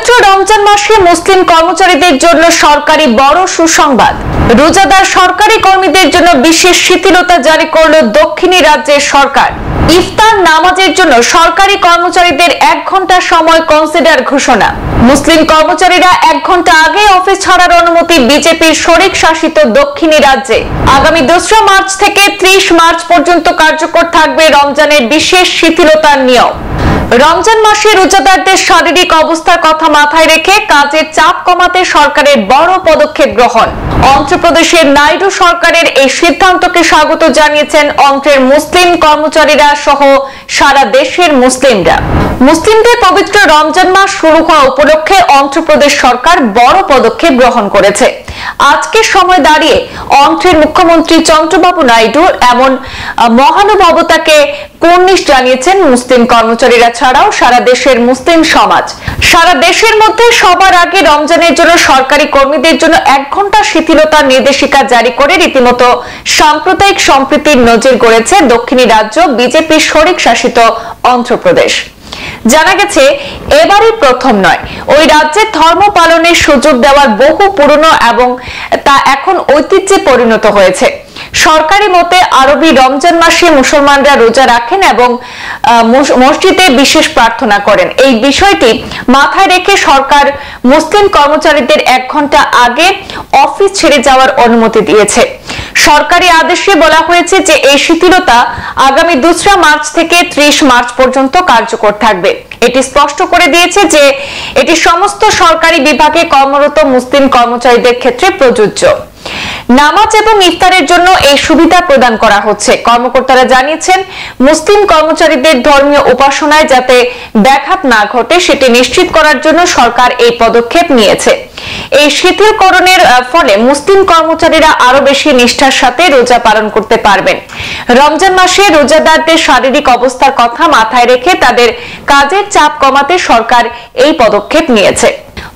পবিত্র রমজান মাসে মুসলিম কর্মচারীদের জন্য সরকারি বড় সুসংবাদ। রোজাদার সরকারি কর্মীদের জন্য বিশেষ শিথিলতা জারি করল দক্ষিণী রাজ্যের সরকার। ইফতার নামাজের জন্য সরকারি কর্মচারীদের 1 ঘন্টা সময় কনসিডার ঘোষণা। মুসলিম কর্মচারীরা 1 ঘন্টা আগে অফিস ছাড়ার অনুমতি বিজেপির শরিক শাসিত দক্ষিণী রাজ্যে। আগামী 2রা মার্চ থেকে 30 মার্চ পর্যন্ত কার্যকর থাকবে রমজানের বিশেষ শিথিলতার নিয়ম। রমজান মাসে রোজাদারদের শারীরিক অবস্থার কথা মাথায় রেখে কাজের চাপ কমাতে সরকারের বড় পদক্ষেপ গ্রহণ। অন্ধ্রপ্রদেশের নাইডু সরকারের এই সিদ্ধান্তকে স্বাগত জানিয়েছেন অন্ধ্রের মুসলিম কর্মচারীরা সহ সারা দেশের মুসলিমরা। মুসলিমদের পবিত্র রমজান মাস শুরু হওয়া উপলক্ষে অন্ধ্রপ্রদেশ সরকার বড় পদক্ষেপ গ্রহণ করেছে। আজকের সময় দাঁড়িয়ে অন্ধ্রের মুখ্যমন্ত্রী চন্দ্রবাবু নাইডুর এমন মহানুভবতাকে কুর্নিশ জানিয়েছেন মুসলিম কর্মচারীরা ছাড়াও সারা দেশের মুসলিম সমাজ। সারা দেশের মধ্যে সবার আগে রমজানের জন্য সরকারি কর্মীদের জন্য 1 ঘন্টা শিথিলতার নির্দেশিকা জারি করে রীতিমতো সাম্প্রদায়িক সম্প্রীতির নজির গড়েছে দক্ষিণী রাজ্য বিজেপির শরিক শাসিত অন্ধ্রপ্রদেশ। জানা গেছে এবারই প্রথম নয়, ওই রাজ্যে ধর্ম পালনের সুযোগ দেওয়ার বহু পুরনো এবং তা এখন ঐতিহ্যে পরিণত হয়েছে। সরকারি মতে আরবি রমজান মাসে মুসলমানরা রোজা রাখেন এবং মসজিদে বিশেষ প্রার্থনা করেন। এই বিষয়টি মাথায় রেখে সরকার মুসলিম কর্মচারীদের 1 ঘন্টা আগে অফিস ছেড়ে যাওয়ার অনুমতি দিয়েছে। সরকারি আদেশে বলা হয়েছে যে এই শিথিলতা আগামী 2রা মার্চ থেকে 30 মার্চ পর্যন্ত কার্যকর থাকবে। এটি স্পষ্ট করে দিয়েছে যে এটি সমস্ত সরকারি বিভাগে কর্মরত মুসলিম কর্মচারীদের ক্ষেত্রে প্রযোজ্য। নামাজ এবং ইফতারের জন্য এই সুবিধা প্রদান করা হচ্ছে। কর্মকর্তারা জানিয়েছেন মুসলিম কর্মচারীদের ধর্মীয় উপাসনায় যাতে ব্যাঘাত না ঘটে সেটি নিশ্চিত করার জন্য সরকার এই পদক্ষেপ নিয়েছে। এই শিথিলকরণের ফলে মুসলিম কর্মচারীরা আরো বেশি নিষ্ঠার সাথে রোজা পালন করতে পারবেন। রমজান মাসে রোজাদারদের শারীরিক অবস্থার কথা মাথায় রেখে তাদের কাজের চাপ কমাতে সরকার এই পদক্ষেপ নিয়েছে।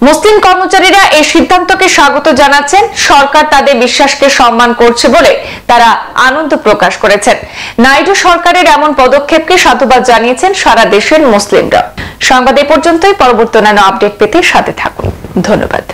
মুসলিম কর্মচারীরা এই সিদ্ধান্তকে স্বাগত জানাচ্ছেন। সরকার তাদের বিশ্বাসকে সম্মান করছে বলে তারা আনন্দ প্রকাশ করেছেন। নাইডু সরকারের এমন পদক্ষেপকে সাধুবাদ জানিয়েছেন সারা দেশের মুসলিমরা। সংবাদ এ পর্যন্তই। পরবর্তী অন্যান্য আপডেট পেতে সাথে থাকুন। ধন্যবাদ।